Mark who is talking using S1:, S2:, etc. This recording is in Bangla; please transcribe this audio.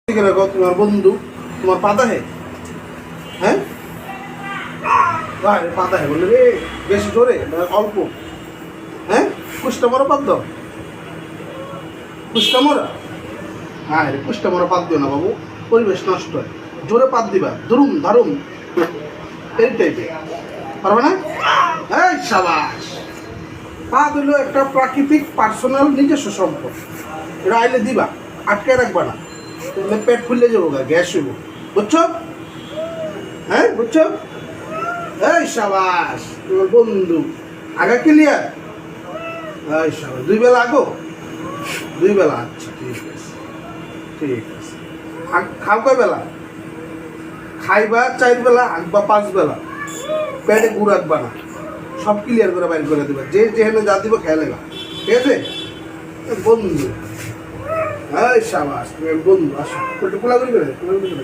S1: তোমার বন্ধু তোমার পাতা হে হ্যাঁ পাতা হে বললে রে বেশি জোরে অল্প হ্যাঁ কুষ্টা মরা পাত দাও কুষ্টা মরা হ্যাঁ রে কুষ্টা মরা পাত দিও না বাবু পরিবেশ নষ্ট হয় জোরে পাত দিবা ধরুম ধারুম এই টাইপের পারবে না এই সাবাস পাত হলো একটা প্রাকৃতিক পার্সোনাল নিজস্ব সম্পদ এটা আইলে দিবা আটকে রাখবা না পেট ফুলে যাবো গ্যাস হইব বুঝছো হ্যাঁ বুঝছো এই সাবাস তোমার বন্ধু আগা ক্লিয়ার এই সাবাস 2 বেলা আগো 2 বেলা আচ্ছা ঠিক আছে ঠিক আছে খাও কয় বেলা খাইবা 4 বেলা আগবা 5 বেলা পেটে গুড় রাখবা না সব ক্লিয়ার করে বাইর করে দেবা যে যেখানে যা দিব খেয়াল লাগা ঠিক আছে বন্ধু এই সাবাস তুমি বন্ধু আসো একটু কোলাগুলি করে কোলাগুলি